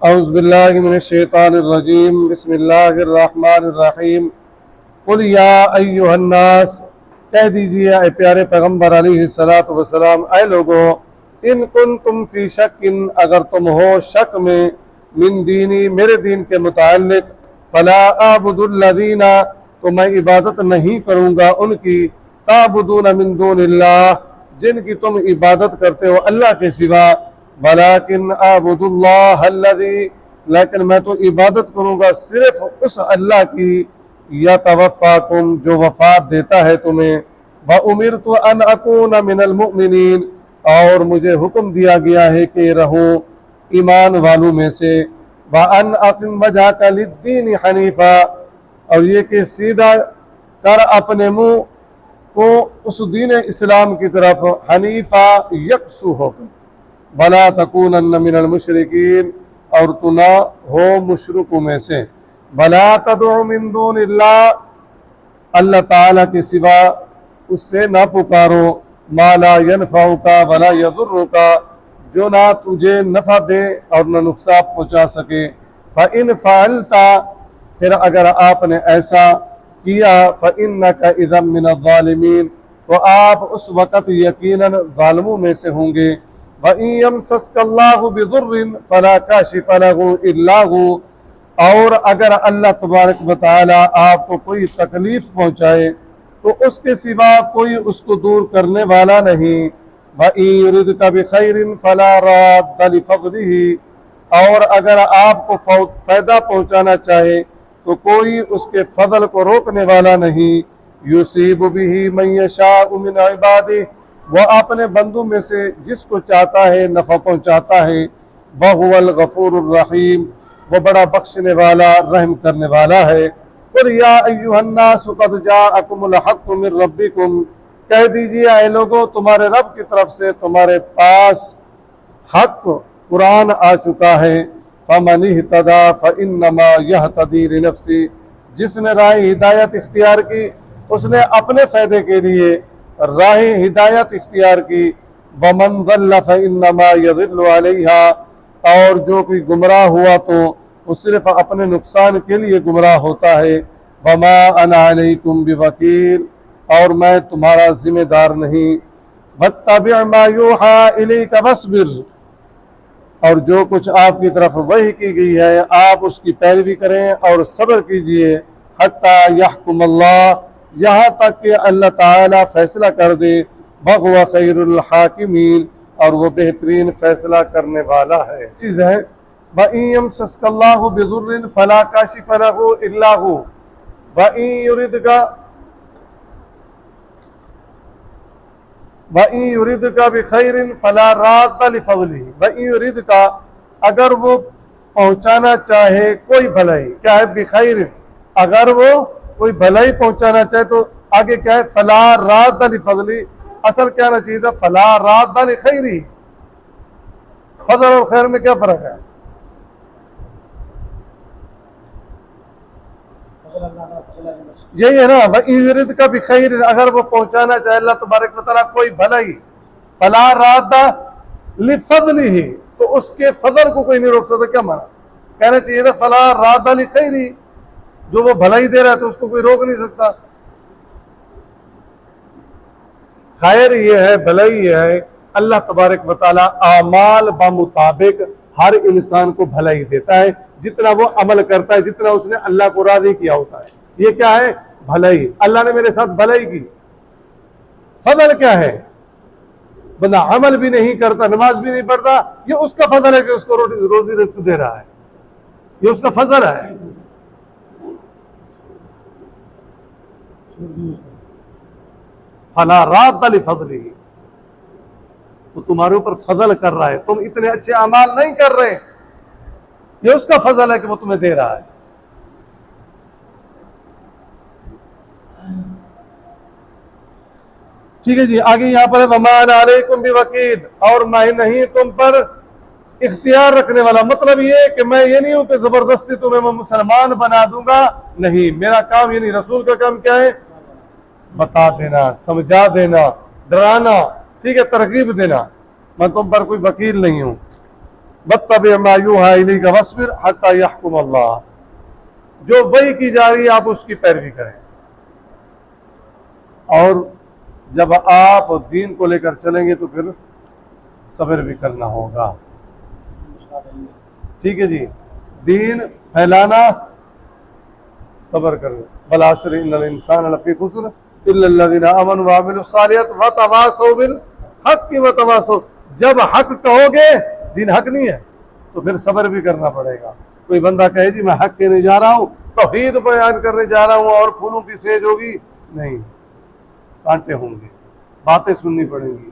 اعوذ باللہ من الشیطان الرجیم بسم اللہ الرحمن الرحیم قل یا ایہا الناس، کہہ دیجئے اے پیارے پیغمبر علیہ السلام، اے لوگو، ان کنتم فی شک، اگر تم ہو شک میں، من دینی، میرے دین کے متعلق، فلا اعبد الذین، تو میں عبادت نہیں کروں گا ان کی، تعبدون من دون اللہ، جن کی تم عبادت کرتے ہو اللہ کے سوا، ولیکن اعبد اللہ الذی، لیکن میں تو عبادت کروں گا صرف اس اللہ کی، یتوفاکم، جو وفات دیتا ہے تمہیں، وَأُمِرْتُ أَنْ أَكُونَ مِنَ الْمُؤْمِنِينَ، اور مجھے حکم دیا گیا ہے کہ رہوں ایمان والوں میں سے، وَأَنْ أَقِمْ وَجْهَكَ لِلدِّينِ حَنِيفًا، اور یہ کہ سیدھا کر اپنے منہ کو اس دین اسلام کی طرف، حنیفہ، یکسو ہو کر، وَلَا تَكُونَنَّ مِنَ الْمُشْرِكِينَ، اور تو نہ ہو مشرکوں میں سے، وَلَا تَدْعُ مِن دُونِ اللَّهِ، اللہ تعالیٰ کے سوا اس سے نہ پکارو، مَا لَا يَنْفَعُكَ وَلَا يَضُرُّكَ، جو نہ تجھے نفع دے اور نہ نقصان پہنچا سکے، فَإِنْ فَعَلْتَ، پھر اگر آپ نے ایسا کیا، فَإِنَّكَ إِذًا مِنَ الظَّالِمِينَ، تو آپ اس وقت یقیناً ظالموں میں سے ہوں گے، وَإِن يَمْسَسْكَ اللَّهُ بِضُرٍّ فَلَا كَاشِفَ لَهُ إِلَّا هُوَ، اور اگر اللہ تبارک و تعالی آپ کو کوئی تکلیف پہنچائے تو اس کے سوا کوئی اس کو دور کرنے والا نہیں، وَإِن يُرِدْكَ بِخَيْرٍ فَلَا رَادَّ لِفَضْلِهِ، اور اگر آپ کو فائدہ پہنچانا چاہے تو کوئی اس کے فضل کو روکنے والا نہیں، یُصِیبُ بِهِ مَن یَشَاءُ مِنْ عِبَادِهِ، وہ اپنے بندوں میں سے جس کو چاہتا ہے نفع پہنچاتا ہے، وَهُوَ الْغَفُورُ الرَّحِيمُ، وہ بڑا بخشنے والا رحم کرنے والا ہے۔ قُلْ يَا أَيُّهَا النَّاسُ قَدْ جَاءَكُمُ الْحَقُّ مِنْ رَبِّكُمْ، کہہ دیجئے اے لوگوں، تمہارے رب کی طرف سے تمہارے پاس حق قرآن آ چکا ہے، فَمَنِ اهْتَدَىٰ فَإِنَّمَا يَهْتَدِي لِنَفْسِهِ، جس نے راہ ہدایت اختیار کی اس نے اپنے فائدے کے لیے راہ ہدایت اختیار کی، وَمَنْ ضَلَّ فَإِنَّمَا يَضِلُّ عَلَيْهَا، اور جو کوئی گمراہ ہوا تو وہ صرف اپنے نقصان کے لیے گمراہ ہوتا ہے، وَمَا أَنَا عَلَيْكُمْ بِوَكِيلٍ، اور میں تمہارا ذمہ دار نہیں، وَاتَّبِعْ مَا يُوحَىٰ إِلَيْكَ وَاصْبِرْ، اور جو کچھ آپ کی طرف وحی کی گئی ہے آپ اس کی پیروی کریں اور صبر کیجئے، حتیٰ یحکم اللہ، یہاں تک کہ اللہ تعالیٰ فیصلہ کر دے، وَهُوَ خَيْرُ الْحَاكِمِينَ، اور وہ بہترین فیصلہ کرنے والا ہے۔ چیز ہے وَإِن يَمْسَسْكَ اللَّهُ بِضُرٍّ فَلَا كَاشِفَ لَهُ إِلَّا هُوَ، وَإِن يُرِدْكَ بِخَيْرٍ فَلَا رَادَّ لِفَضْلِهِ، وَإِن يُرِدْكَ، اگر وہ پہنچانا چاہے کوئی بھلائی، کیا ہے بِخَيْرٍ، اگر وہ کوئی بھلائی پہنچانا چاہے تو آگے کیا ہے، فَلَا رَادَّ لِفَضْلِهِ، اصل کیا نا چاہیے تھا، فَلَا رَادَّ لِخَيْرِهِ، فضل اور خیر میں کیا فرق ہے؟ یہی ہے نا، وَإِن يُرِدْكَ بِخَيْرٍ، اگر وہ پہنچانا چاہے اللہ تبارک و تعالیٰ کوئی بھلائی، فَلَا رَادَّ لِفَضْلِهِ، تو اس کے فضل کو کوئی نہیں روک سکتا، کیا مانا؟ کہنا چاہیے تھا فَلَا رَادَّ لِخَيْرِهِ، جو وہ بھلائی دے رہا ہے تو اس کو کوئی روک نہیں سکتا۔ خیر یہ ہے، بھلائی یہ ہے، اللہ تبارک و تعالیٰ اعمال بمطابق ہر انسان کو بھلائی دیتا ہے، جتنا وہ عمل کرتا ہے، جتنا اس نے اللہ کو راضی کیا ہوتا ہے، یہ کیا ہے؟ بھلائی۔ اللہ نے میرے ساتھ بھلائی کی۔ فضل کیا ہے؟ بندہ عمل بھی نہیں کرتا، نماز بھی نہیں پڑھتا، یہ اس کا فضل ہے کہ اس کو روزی رزق دے رہا ہے، یہ اس کا فضل ہے۔ فَلَا رَادَّ لِفَضْلِهِ، وہ تمہارے اوپر فضل کر رہا ہے، تم اتنے اچھے اعمال نہیں کر رہے، یہ اس کا فضل ہے کہ وہ تمہیں دے رہا ہے۔ ٹھیک ہے جی، آگے یہاں پر وَمَا أَنَا عَلَيْكُمْ بِوَكِيلٍ، اور میں نہیں تم پر اختیار رکھنے والا، مطلب یہ کہ میں یہ نہیں ہوں کہ زبردستی تمہیں میں مسلمان بنا دوں گا، نہیں، میرا کام یہ نہیں۔ رسول کا کام کیا ہے؟ بتا دینا، سمجھا دینا، ڈرانا، ٹھیک ہے، ترغیب دینا، میں تم پر کوئی وکیل نہیں ہوں۔ واتبع ما یوحی الیک واصبر حتی یحکم اللہ، جو وحی کی جا رہی ہے آپ اس کی پیروی کریں، اور جب آپ دین کو لے کر چلیں گے تو پھر صبر بھی کرنا ہوگا۔ ٹھیک ہے جی، دین پھیلانا، صبر کرو، والعصر ان الانسان لفی خسر الا الذین آمنوا وعملوا الصالحات وتواصوا بالحق وتواصوا، جب حق کہو گے، دین حق نہیں ہے تو پھر صبر بھی کرنا پڑے گا۔ کوئی بندہ کہے جی میں حق کہنے جا رہا ہوں، توحید بیان کرنے جا رہا ہوں اور پھولوں کی سیج ہوگی، نہیں، کانٹے ہوں گے، باتیں سننی پڑیں گی۔